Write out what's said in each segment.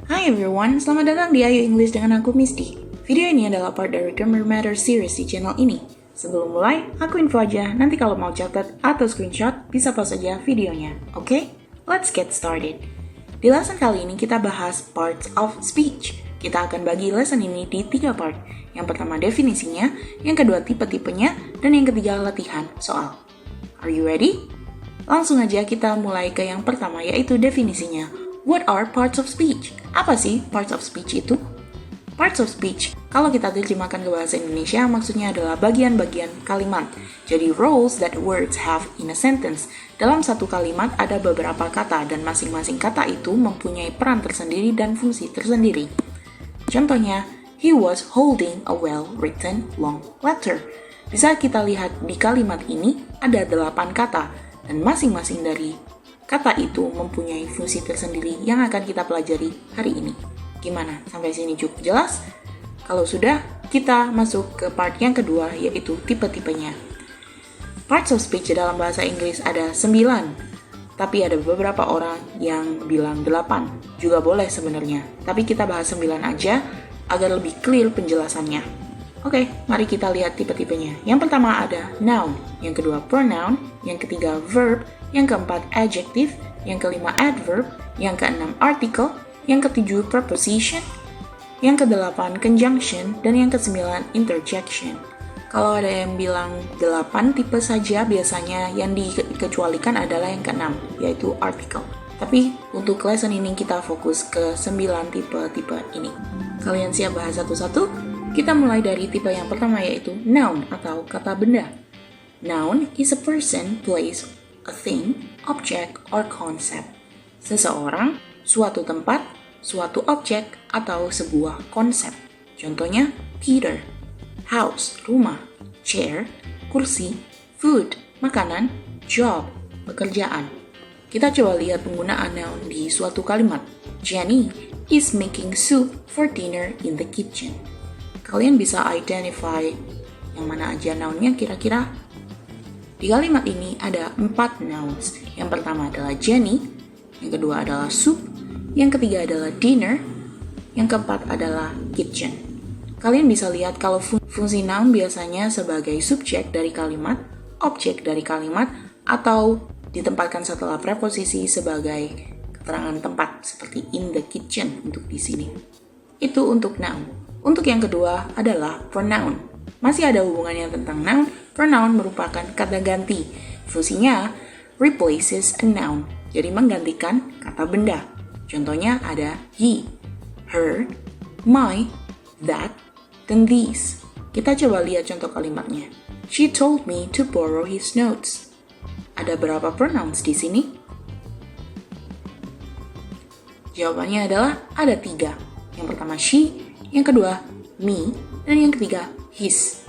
Hi everyone, selamat datang di Ayo English dengan aku Misty. Video ini adalah part dari Grammar Matter series di channel ini. Sebelum mulai, aku info aja, nanti kalau mau catat atau screenshot, bisa pause aja videonya. Oke? Let's get started. Di lesson kali ini kita bahas parts of speech. Kita akan bagi lesson ini di 3 part. Yang pertama definisinya, yang kedua tipe-tipenya, dan yang ketiga latihan soal. Are you ready? Langsung aja kita mulai ke yang pertama, yaitu definisinya. What are parts of speech? Apa sih parts of speech itu? Parts of speech, kalau kita terjemahkan ke bahasa Indonesia, maksudnya adalah bagian-bagian kalimat. Jadi roles that words have in a sentence. Dalam satu kalimat ada beberapa kata, dan masing-masing kata itu mempunyai peran tersendiri dan fungsi tersendiri. Contohnya, he was holding a well-written long letter. Bisa kita lihat di kalimat ini ada 8 kata, dan masing-masing dari kata itu mempunyai fungsi tersendiri yang akan kita pelajari hari ini. Gimana? Sampai sini cukup jelas? Kalau sudah, kita masuk ke part yang kedua, yaitu tipe-tipenya. Parts of speech dalam bahasa Inggris ada 9, tapi ada beberapa orang yang bilang 8. Juga boleh sebenarnya, tapi kita bahas 9 aja agar lebih clear penjelasannya. Oke, mari kita lihat tipe-tipenya. Yang pertama ada noun, yang kedua pronoun, yang ketiga verb, yang keempat adjective, yang kelima adverb, yang keenam article, yang ketujuh preposition, yang kedelapan conjunction, dan yang kesembilan interjection. Kalau ada yang bilang 8 tipe saja, biasanya yang dikecualikan adalah yang keenam, yaitu article. Tapi untuk lesson ini kita fokus ke 9 tipe-tipe ini. Kalian siap bahas satu-satu? Kita mulai dari tipe yang pertama, yaitu noun atau kata benda. Noun is a person, place, a thing, object, or concept. Seseorang, suatu tempat, suatu objek, atau sebuah konsep. Contohnya, Peter, house, rumah, chair, kursi, food, makanan, job, pekerjaan. Kita coba lihat penggunaan noun di suatu kalimat. Jenny is making soup for dinner in the kitchen. Kalian bisa identify yang mana aja nounnya kira-kira? Di kalimat ini ada 4 nouns. Yang pertama adalah Jenny, yang kedua adalah soup, yang ketiga adalah dinner, yang keempat adalah kitchen. Kalian bisa lihat kalau fungsi noun biasanya sebagai subjek dari kalimat, objek dari kalimat, atau ditempatkan setelah preposisi sebagai keterangan tempat seperti in the kitchen untuk di sini. Itu untuk noun. Untuk yang kedua adalah pronoun. Masih ada hubungannya tentang noun. Pronoun merupakan kata ganti. Fungsinya replaces a noun, jadi menggantikan kata benda. Contohnya ada he, her, my, that, dan these. Kita coba lihat contoh kalimatnya. She told me to borrow his notes. Ada berapa pronouns di sini? Jawabannya adalah ada 3. Yang pertama she, yang kedua me, dan yang ketiga his.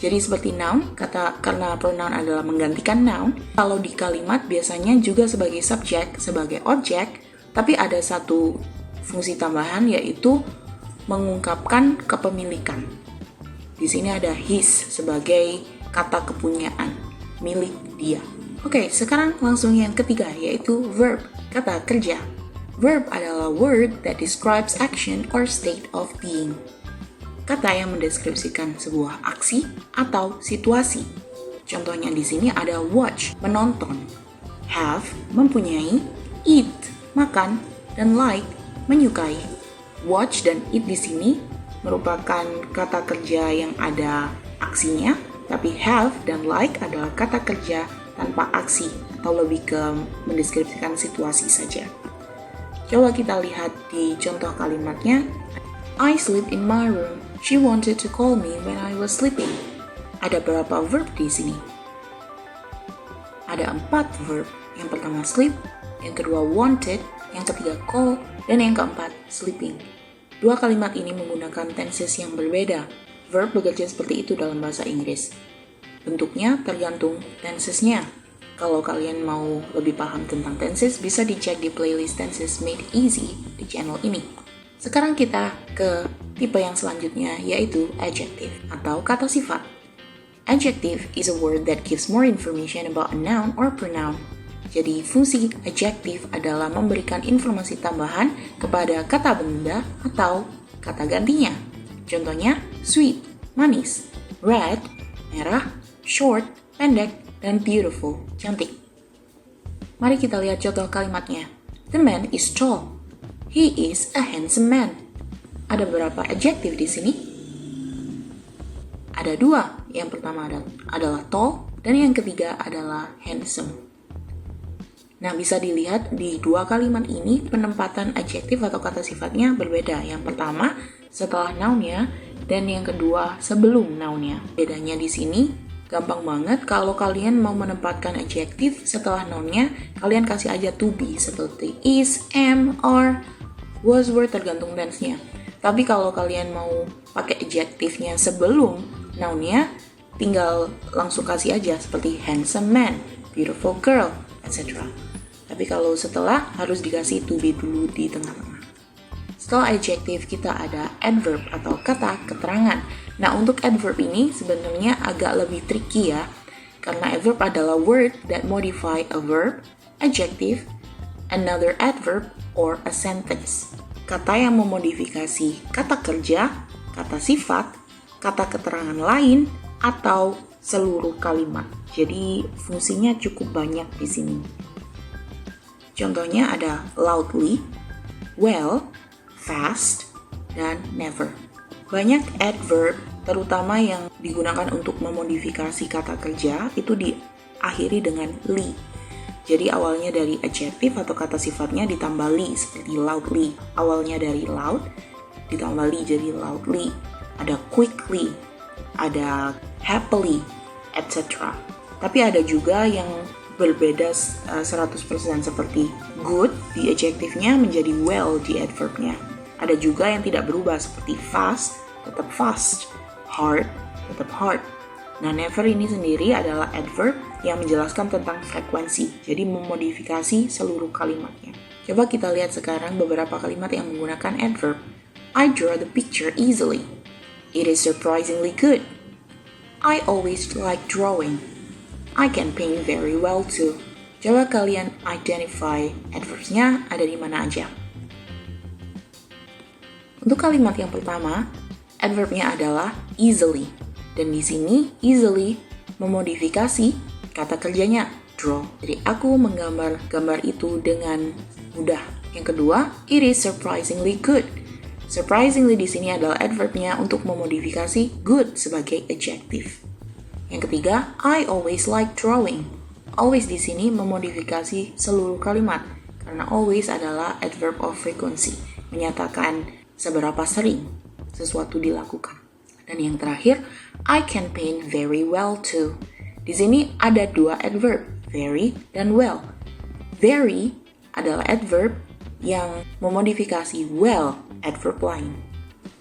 Jadi seperti noun, karena pronoun adalah menggantikan noun, kalau di kalimat biasanya juga sebagai subjek, sebagai objek, tapi ada satu fungsi tambahan yaitu mengungkapkan kepemilikan. Di sini ada his sebagai kata kepunyaan, milik dia. Oke, sekarang langsung yang ketiga yaitu verb, kata kerja. Verb adalah word that describes action or state of being. Kata yang mendeskripsikan sebuah aksi atau situasi. Contohnya di sini ada watch, menonton, have, mempunyai, eat, makan, dan like, menyukai. Watch dan eat di sini merupakan kata kerja yang ada aksinya, tapi have dan like adalah kata kerja tanpa aksi atau lebih ke mendeskripsikan situasi saja. Coba kita lihat di contoh kalimatnya. I sleep in my room. She wanted to call me when I was sleeping. Ada berapa verb di sini? Ada 4 verb. Yang pertama sleep, yang kedua wanted, yang ketiga call, dan yang keempat sleeping. 2 kalimat ini menggunakan tenses yang berbeda. Verb bekerja seperti itu dalam bahasa Inggris. Bentuknya tergantung tensesnya. Kalau kalian mau lebih paham tentang tenses, bisa dicek di playlist Tenses Made Easy di channel ini. Sekarang kita ke tipe yang selanjutnya, yaitu adjective atau kata sifat. Adjective is a word that gives more information about a noun or pronoun. Jadi fungsi adjective adalah memberikan informasi tambahan kepada kata benda atau kata gantinya. Contohnya sweet, manis, red, merah, short, pendek, dan beautiful, cantik. Mari kita lihat contoh kalimatnya. The man is tall. He is a handsome man. Ada berapa adjektif di sini? Ada 2. Yang pertama adalah tall dan yang ketiga adalah handsome. Nah, bisa dilihat di 2 kalimat ini penempatan adjektif atau kata sifatnya berbeda. Yang pertama setelah nounnya dan yang kedua sebelum nounnya. Bedanya di sini gampang banget, kalau kalian mau menempatkan adjektif setelah nounnya, kalian kasih aja to be seperti is, am, are, was, were, tergantung tense-nya. Tapi kalau kalian mau pakai adjektifnya sebelum nounnya, tinggal langsung kasih aja seperti handsome man, beautiful girl, etc. Tapi kalau setelah harus dikasih to be dulu di tengah-tengah. Setelah adjektif kita ada adverb atau kata keterangan. Nah, untuk adverb ini sebenarnya agak lebih tricky ya. Karena adverb adalah word that modify a verb, adjective, another adverb, or a sentence. Kata yang memodifikasi kata kerja, kata sifat, kata keterangan lain, atau seluruh kalimat. Jadi fungsinya cukup banyak di sini. Contohnya ada loudly, well, fast, dan never. Banyak adverb, terutama yang digunakan untuk memodifikasi kata kerja, itu diakhiri dengan li. Jadi awalnya dari adjective atau kata sifatnya ditambah li, seperti loudly. Awalnya dari loud, ditambah li jadi loudly. Ada quickly, ada happily, etc. Tapi ada juga yang berbeda 100% seperti good di adjektifnya menjadi well di adverbnya. Ada juga yang tidak berubah seperti fast, tetap fast, hard, tetap hard. Nah, never ini sendiri adalah adverb yang menjelaskan tentang frekuensi, jadi memodifikasi seluruh kalimatnya. Coba kita lihat sekarang beberapa kalimat yang menggunakan adverb. I draw the picture easily. It is surprisingly good. I always like drawing. I can paint very well too. Coba kalian identify adverbsnya ada di mana aja. Untuk kalimat yang pertama, adverbnya adalah easily. Dan di sini easily memodifikasi kata kerjanya draw. Jadi aku menggambar gambar itu dengan mudah. Yang kedua, it is surprisingly good. Surprisingly di sini adalah adverbnya untuk memodifikasi good sebagai adjective. Yang ketiga, I always like drawing. Always di sini memodifikasi seluruh kalimat karena always adalah adverb of frequency, menyatakan seberapa sering sesuatu dilakukan. Dan yang terakhir, I can paint very well too. Di sini ada 2 adverb, very dan well. Very adalah adverb yang memodifikasi well, adverb lain.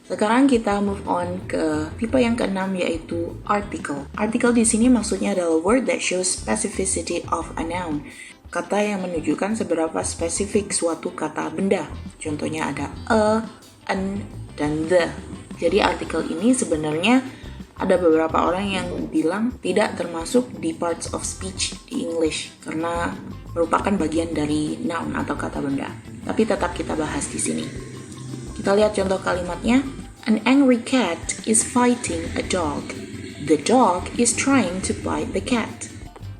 Sekarang kita move on ke tipe yang keenam, yaitu article. Article di sini maksudnya adalah word that shows specificity of a noun. Kata yang menunjukkan seberapa spesifik suatu kata benda. Contohnya ada a, an, dan the. Jadi artikel ini sebenarnya ada beberapa orang yang bilang tidak termasuk di parts of speech di English karena merupakan bagian dari noun atau kata benda. Tapi tetap kita bahas di sini. Kita lihat contoh kalimatnya. An angry cat is fighting a dog. The dog is trying to bite the cat.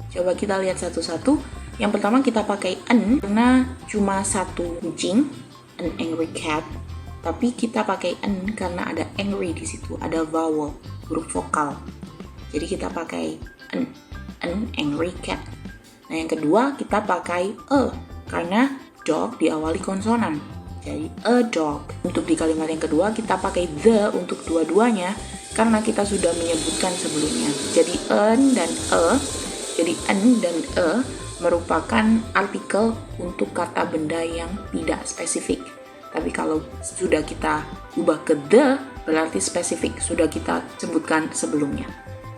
Coba kita lihat satu-satu. Yang pertama kita pakai an karena cuma satu kucing, an angry cat. Tapi kita pakai an karena ada angry di situ, ada vowel, huruf vokal. Jadi kita pakai an angry cat. Nah yang kedua kita pakai a karena dog diawali konsonan. Jadi a dog. Untuk di kalimat yang kedua kita pakai the untuk dua-duanya karena kita sudah menyebutkan sebelumnya. Jadi an dan a, jadi an dan a merupakan artikel untuk kata benda yang tidak spesifik. Tapi kalau sudah kita ubah ke the, berarti spesifik, sudah kita sebutkan sebelumnya.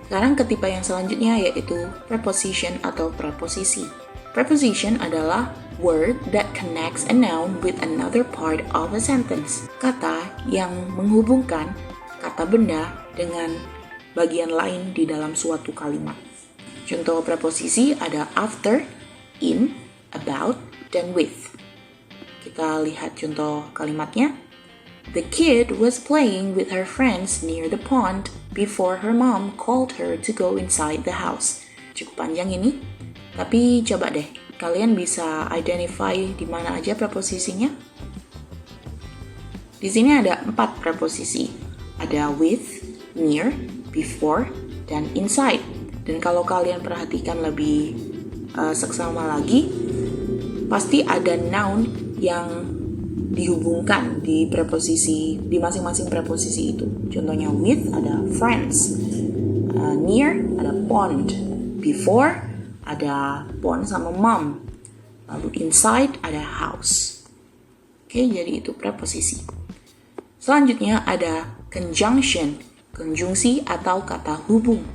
Sekarang ke tipe yang selanjutnya yaitu preposition atau preposisi. Preposition adalah word that connects a noun with another part of a sentence. Kata yang menghubungkan kata benda dengan bagian lain di dalam suatu kalimat. Contoh preposisi ada after, in, about, dan with. Kita lihat contoh kalimatnya. The kid was playing with her friends near the pond before her mom called her to go inside the house. Cukup panjang ini, tapi coba deh, kalian bisa identify di mana aja preposisinya? Di sini ada 4 preposisi. Ada with, near, before, dan inside. Dan kalau kalian perhatikan lebih seksama lagi, pasti ada noun yang dihubungkan di preposisi, di masing-masing preposisi itu. Contohnya with ada friends, near ada pond, before ada pond sama mom, lalu inside ada house. Oke, jadi itu preposisi. Selanjutnya ada conjunction, konjungsi atau kata hubung.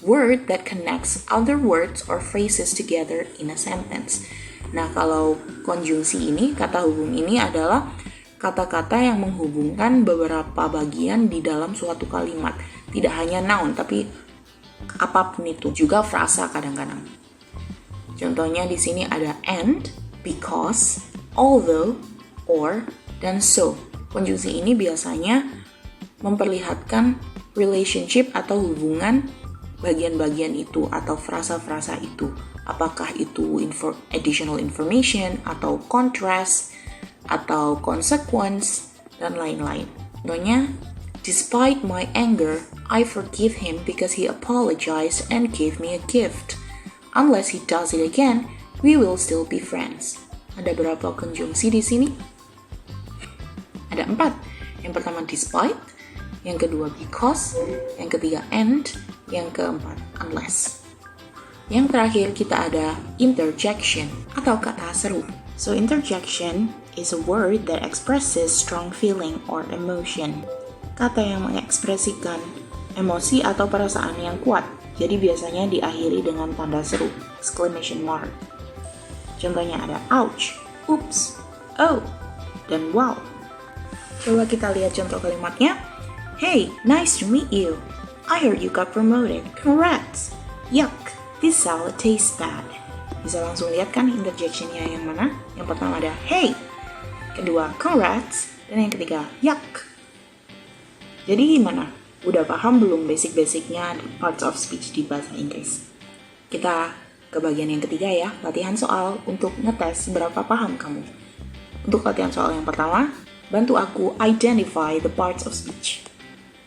Word that connects other words or phrases together in a sentence. Nah, kalau konjungsi ini, kata hubung ini adalah kata-kata yang menghubungkan beberapa bagian di dalam suatu kalimat. Tidak hanya noun, tapi apapun itu. Juga frasa kadang-kadang. Contohnya di sini ada and, because, although, or, dan so. Konjungsi ini biasanya memperlihatkan relationship atau hubungan bagian-bagian itu atau frasa-frasa itu. Apakah itu additional information atau contrast atau consequence dan lain-lain. Contohnya, despite my anger, I forgive him because he apologized and gave me a gift. Unless he does it again, we will still be friends. Ada berapa konjungsi di sini? Ada 4. Yang pertama despite, yang kedua because, yang ketiga and, yang keempat unless. Yang terakhir kita ada interjection atau kata seru. So interjection is a word that expresses strong feeling or emotion. Kata yang mengekspresikan emosi atau perasaan yang kuat. Jadi biasanya diakhiri dengan tanda seru, exclamation mark. Contohnya ada ouch, oops, oh, dan wow. Coba kita lihat contoh kalimatnya. Hey, nice to meet you. I heard you got promoted. Congrats. Yuck. This salad tastes bad. Bisa langsung lihat kan interjectionnya yang mana? Yang pertama ada hey, kedua congrats, dan yang ketiga yuck. Jadi gimana? Udah paham belum basic-basicnya parts of speech di bahasa Inggris? Kita ke bagian yang ketiga ya, latihan soal untuk ngetes seberapa paham kamu. Untuk latihan soal yang pertama, bantu aku identify the parts of speech.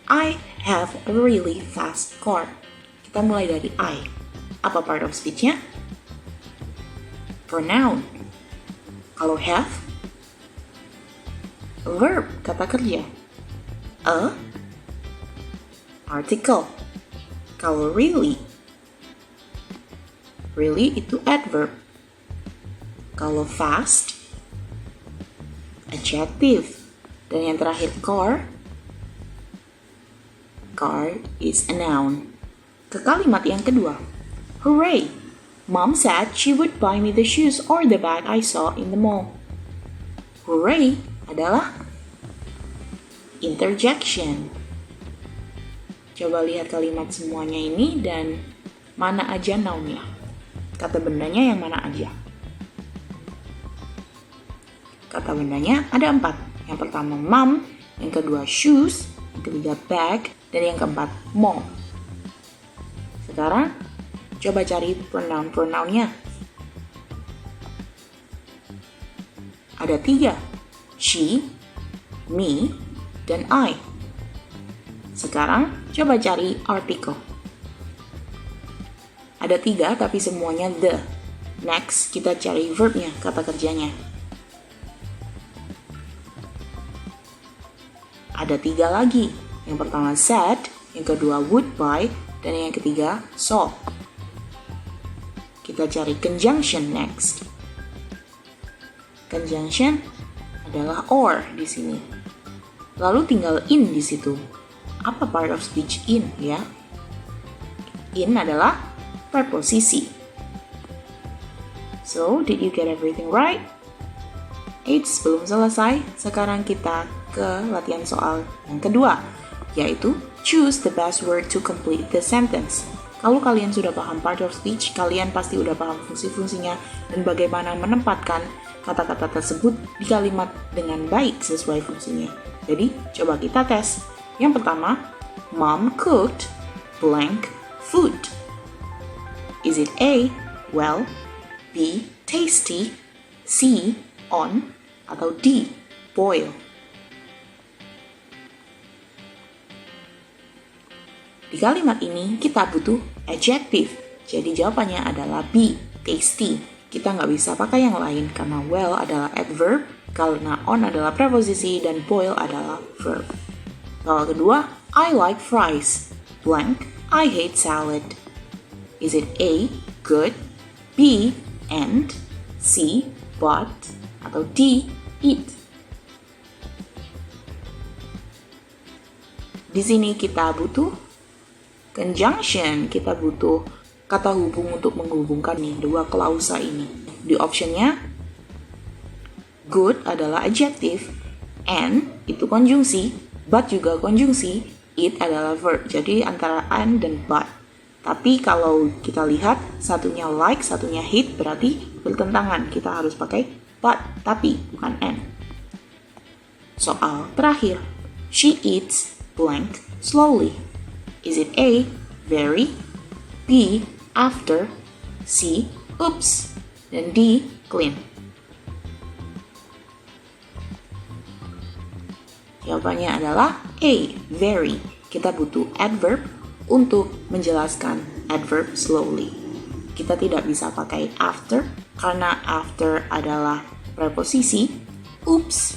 I have a really fast car. Kita mulai dari I. Apa part of speech-nya? Pronoun. Kalau have, verb, kata kerja. A, article. Kalau really itu adverb. Kalau fast, adjective. Dan yang terakhir car is a noun. Ke kalimat yang kedua. Hooray! Mom said she would buy me the shoes or the bag I saw in the mall. Hooray adalah interjection. Coba lihat kalimat semuanya ini dan mana aja noun-nya. Kata bendanya yang mana aja. Kata bendanya ada 4. Yang pertama mom, yang kedua shoes, yang ketiga bag, dan yang keempat mall. Sekarang coba cari pronoun-pronounnya. Ada 3. She, me, dan I. Sekarang coba cari article. Ada 3 tapi semuanya the. Next kita cari verbnya, kata kerjanya. Ada 3 lagi. Yang pertama said, yang kedua would buy, dan yang ketiga saw. Kita cari conjunction next. Conjunction adalah or di sini. Lalu tinggal in di situ. Apa part of speech in ya? In adalah preposisi. So, did you get everything right? Eits, belum selesai. Sekarang kita ke latihan soal yang kedua, yaitu choose the best word to complete the sentence. Kalau kalian sudah paham part of speech, kalian pasti udah paham fungsi-fungsinya dan bagaimana menempatkan kata-kata tersebut di kalimat dengan baik sesuai fungsinya. Jadi, coba kita tes. Yang pertama, Mom cooked blank food. Is it A, well, B, tasty, C, on, atau D, boil? Di kalimat ini kita butuh adjective, jadi jawabannya adalah B, tasty. Kita nggak bisa pakai yang lain karena well adalah adverb, karena on adalah preposisi, dan boil adalah verb. Soal kedua, I like fries, blank, I hate salad. Is it A, good, B, and, C, but, atau D, eat? Di sini kita butuh conjunction, kita butuh kata hubung untuk menghubungkan nih dua klausa ini. Di optionnya, good adalah adjective, and itu konjungsi, but juga konjungsi, it adalah verb. Jadi antara and dan but. Tapi kalau kita lihat satunya like, satunya hate, berarti bertentangan. Kita harus pakai but, tapi bukan and. Soal terakhir, she eats blank slowly. Is it A, very, B, after, C, oops, dan D, clean? Jawabannya adalah A, very. Kita butuh adverb untuk menjelaskan adverb slowly. Kita tidak bisa pakai after, karena after adalah preposisi, oops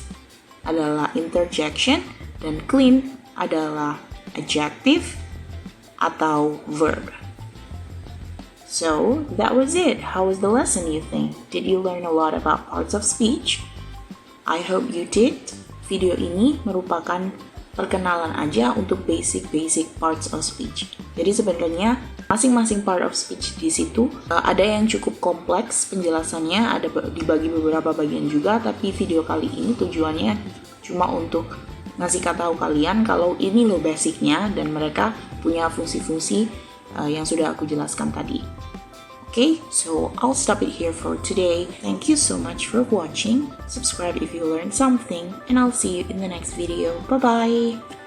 adalah interjection, dan clean adalah adjective atau verb. So, that was it. How was the lesson, you think? Did you learn a lot about parts of speech? I hope you did. Video ini merupakan perkenalan aja untuk basic parts of speech. Jadi sebenarnya masing-masing part of speech di situ ada yang cukup kompleks penjelasannya, ada dibagi beberapa bagian juga, tapi video kali ini tujuannya cuma untuk ngasih tahu kalian kalau ini loh basicnya dan mereka punya fungsi-fungsi yang sudah aku jelaskan tadi. Okay, so I'll stop it here for today. Thank you so much for watching. Subscribe if you learned something, and I'll see you in the next video. Bye-bye!